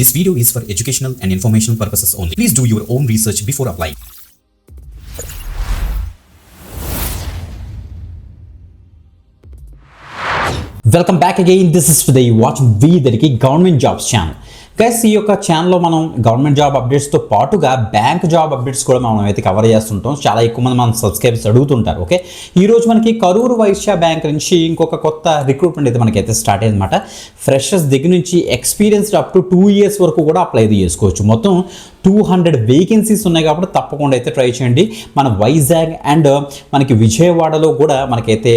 This video is for educational and informational purposes only. Please do your own research before applying. Welcome back again. This is today watching V Government Jobs channel. Guys ఈ యొక్క ఛానల్లో మనం government job అప్డేట్స్తో పాటుగా bank job updates కూడా మనం అయితే cover చేస్తుంటాం. చాలా ఎక్కువ మంది మన సబ్స్క్రైబర్స్ అడుగుతుంటారు. ఓకే, ఈరోజు మనకి కరూర్ వైశ్య బ్యాంక్ నుంచి ఇంకొక కొత్త రిక్రూట్మెంట్ అయితే మనకైతే స్టార్ట్ అయ్యింది అనమాట. ఫ్రెషర్స్ దగ్గర నుంచి ఎక్స్పీరియన్స్డ్ అప్ టు 2 years వరకు కూడా అప్లై చేసుకోవచ్చు. మొత్తం 200 వేకెన్సీస్ ఉన్నాయి కాబట్టి తప్పకుండా అయితే ట్రై చేయండి. మన వైజాగ్ అండ్ మనకి విజయవాడలో కూడా మనకైతే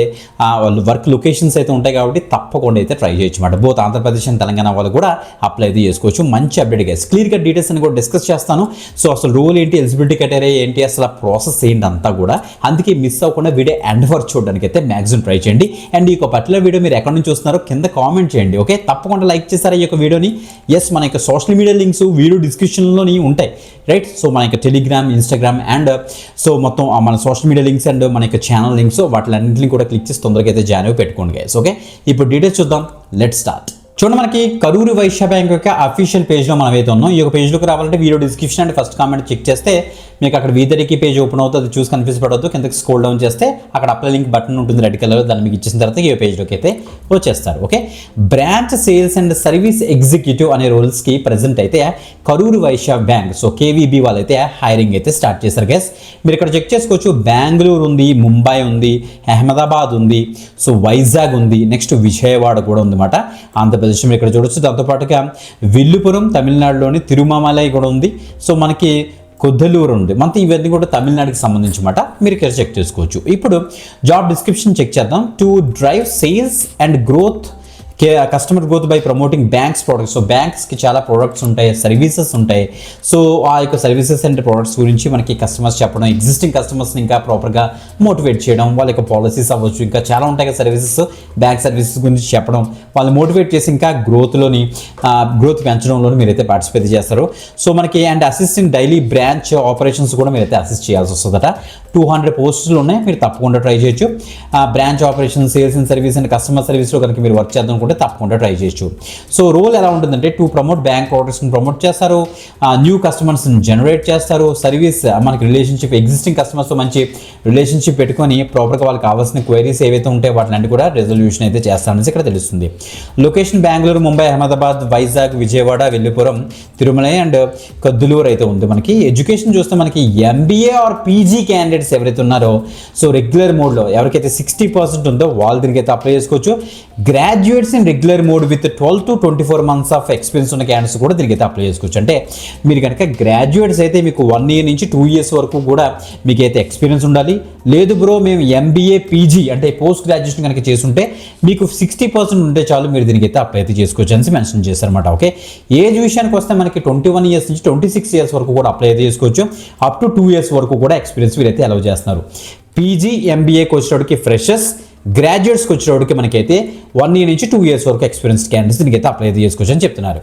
వర్క్ లొకేషన్స్ అయితే ఉంటాయి కాబట్టి తప్పకుండా అయితే ట్రై చేయొచ్చు అనమాట. బోత్ ఆంధ్రప్రదేశ్ అండ్ తెలంగాణ వాళ్ళు కూడా అప్లై అయితే చేసుకోవచ్చు. మంచి అప్డేట్ గైస్, క్లియర్గా డీటెయిల్స్ అని కూడా డిస్కస్ చేస్తాను. సో అసలు రోల్ ఏంటి, ఎలిజిబిలిటీ క్రైటీరియా ఏంటి, అసలు ప్రాసెస్ ఏంటి అంతా కూడా. అందుకే మిస్ అవ్వకుండా వీడియో ఎండ్ వరకు చూడడానికి అయితే మ్యాక్సిమం ట్రై చేయండి. అండ్ ఈ పర్టికులర్ వీడియో మీరు ఎక్కడి నుంచి చూస్తున్నారో కింద కామెంట్ చేయండి. ఓకే, తప్పకుండా లైక్ చేస్తారా ఈ యొక్క వీడియోని. ఎస్, మన యొక్క సోషల్ మీడియా లింక్స్ వీడియో డిస్క్రిప్షన్లోని ఉంటాయి, రైట్. సో మన యొక్క టెలిగ్రామ్, ఇన్స్టాగ్రామ్ అండ్ సో మొత్తం మన సోషల్ మీడియా లింక్స్ అండ్ మన యొక్క ఛానల్ లింక్స్ వాటిలన్నింటినీ కూడా క్లిక్ చేసి తొందరగా అయితే జాయిన్ అయి పెట్టుకోండి గైస్. ఓకే, ఇప్పుడు డీటెయిల్స్ చూద్దాం. Let's start. చూడండి, మనకి కరూర్ వైశ్య బ్యాంక్ యొక్క అఫీషియల్ పేజ్లో మనం అయితే ఉన్నాం. ఈ యొక్క పేజ్లోకి రావాలంటే video description and first comment check చేస్తే మీకు అక్కడ వీధరికి పేజ్ ఓపెన్ అవుతుంది. చూసి కన్ఫ్యూజ్ పడవద్దు. కిందకి స్క్రోల్ డౌన్ చేస్తే అక్కడ అప్లై లింక్ బటన్ ఉంటుంది రెడ్ కలర్, దాన్ని మీకు ఇచ్చిన తర్వాత ఈ పేజ్లోకి అయితే వచ్చేస్తారు. Okay, branch sales and service executive అనే రోల్స్కి ప్రజెంట్ అయితే Karur Vysya Bank so KVB వాళ్ళైతే హైరింగ్ అయితే స్టార్ట్ చేశారు గైస్. మీరు ఇక్కడ చెక్ చేసుకోవచ్చు. బెంగళూరు ఉంది, ముంబై ఉంది, అహ్మదాబాద్ ఉంది, సో వైజాగ్ ఉంది, నెక్స్ట్ విజయవాడ కూడా ఉందన్నమాట ఆంధ్రప్రదేశ్. మీరు ఇక్కడ చూడొచ్చు. దాంతోపాటుగా విల్లుపురం తమిళనాడులోని తిరుమలై కూడా ఉంది. సో మనకి కొద్దలూరు ఉంది. మనకి ఇవన్నీ కూడా తమిళనాడుకి సంబంధించి మాట. మీరు ఇక్కడ చెక్ చేసుకోవచ్చు. ఇప్పుడు జాబ్ డిస్క్రిప్షన్ చెక్ చేద్దాం. To drive sales and growth customer growth by promoting banks products. So బ్యాంక్స్కి చాలా ప్రోడక్ట్స్ ఉంటాయి, సర్వీసెస్ ఉంటాయి. సో ఆ యొక్క సర్వీసెస్ అండ్ ప్రోడక్ట్స్ గురించి మనకి కస్టమర్స్ చెప్పడం, ఎగ్జిస్టింగ్ కస్టమర్స్ని ఇంకా ప్రాపర్గా మోటివేట్ చేయడం, వాళ్ళ యొక్క పాలసీస్ అవ్వచ్చు, ఇంకా చాలా ఉంటాయి కదా సర్వీసెస్, బ్యాంక్ సర్వీసెస్ గురించి చెప్పడం, వాళ్ళు మోటివేట్ చేసి ఇంకా గ్రోత్ పెంచడంలోని మీరైతే పార్టిసిపేట్ చేస్తారు. సో మనకి and assistant daily branch operations కూడా మీరైతే అసిస్ట్ చేయాల్సి వస్తుందట. 200 పోస్టులు ఉన్నాయి, మీరు తప్పకుండా ట్రై చేయొచ్చు. Branch operation, sales and service and customer సర్వీస్లో కనుక మీరు వర్క్ చేద్దాం కూడా తప్పకుండా ట్రై చేయొచ్చు. సో రోల్ ఎలా ఉంటుందంటే టు ప్రమోట్ బ్యాంక్ ప్రోడక్ట్స్ని ప్రమోట్ చేస్తారు, న్యూ కస్టమర్స్ని జనరేట్ చేస్తారు, సర్వీస్ మనకి రిలేషన్షిప్ ఎగ్జిస్టింగ్ కస్టమర్స్తో మంచి రిలేషన్షిప్ పెట్టుకొని ప్రాపర్గా వాళ్ళకి కావాల్సిన క్వైరీస్ ఏవైతే ఉంటాయో వాటిని కూడా రెజల్యూషన్ అయితే చేస్తారనేసి ఇక్కడ తెలుస్తుంది. లొకేషన్ బెంగళూరు, ముంబై, అహ్మదాబాద్, వైజాగ్, విజయవాడ, విల్లుపురం, తిరుమలై అండ్ కొద్దలూరు అయితే ఉంది. మనకి ఎడ్యుకేషన్ చూస్తే మనకి ఎంబీఏ ఆర్ పీజీ క్యాండిడేట్స్ ఎవరైతే ఉన్నారో సో రెగ్యులర్ మోడ్లో ఎవరికైతే 60% ఉందో వాళ్ళు దీనికి అయితే అప్లై చేసుకోవచ్చు. Graduates in regular mode with 12 to 24 months of experience ఉన్న క్యాండిడేట్స్ కూడా దీనికి అయితే అప్లై చేసుకోవచ్చు. అంటే మీరు కనుక గ్రాడ్యుయేట్స్ అయితే మీకు 1 year నుంచి 2 years వరకు కూడా మీకైతే ఎక్స్పీరియన్స్ ఉండాలి. లేదు బ్రో మేము ఎంబీఏ పీజీ అంటే పోస్ట్ గ్రాడ్యుయేషన్ కనుక చేసుంటే మీకు 60% ఉంటే చాలు, మీరు దీనికి అయితే అప్లై అయితే చేసుకోవచ్చు అని మెన్షన్ చేశారన్నమాట. ఓకే, ఏజ్ విషయానికి వస్తే మనకి 21 years నుంచి 26 years వరకు కూడా అప్లై అయితే చేసుకోవచ్చు. అప్ టు 2 years వరకు కూడా ఎక్స్పీరియన్స్ వీరైతే అలౌ చేస్తున్నారు. పీజీ ఎంబీఏకి వచ్చేటోడికి ఫ్రెషర్స్, గ్రాడ్యుయేట్స్కి వచ్చేటోడికి మనకైతే 1 year నుంచి 2 years వరకు ఎక్స్పీరియన్స్ క్యాండిడేట్స్ దీనికి అయితే అప్లై చేసుకోవచ్చు అని చెప్తున్నారు.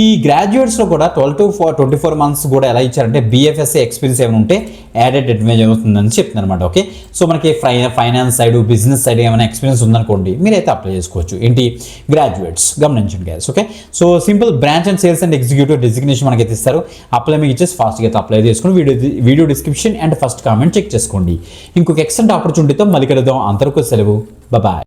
ఈ గ్రాడ్యుయేట్స్లో కూడా 12 to 24 months కూడా ఎలా ఇచ్చారంటే బీఎఫ్ఎస్ఏ ఎక్స్పీరియన్స్ ఏమైనా ఉంటే యాడెడ్ అడ్వాంటేజ్ అవుతుందని చెప్తున్నారు అనమాట. ఓకే, సో మనకి ఫైనాన్స్ సైడ్, బిజినెస్ సైడ్ ఏమైనా ఎక్స్పీరియన్స్ ఉందనుకోండి మీరైతే అప్లై చేసుకోవచ్చు. ఏంటి గ్రాడ్యుయేట్స్ గమనించండి guys. Okay, so simple branch and sales and executive designation మనకైతే ఇస్తారు. అప్లై మీకు ఇచ్చేసి ఫాస్ట్గా అయితే అప్లై చేసుకుని video description and first comment check చేసుకోండి. ఇంకొక ఎక్సలెంట్ ఆపర్చునిటీతో మళ్ళీ కలుద్దాం. అంతవరకు సెలవు. Bye-bye.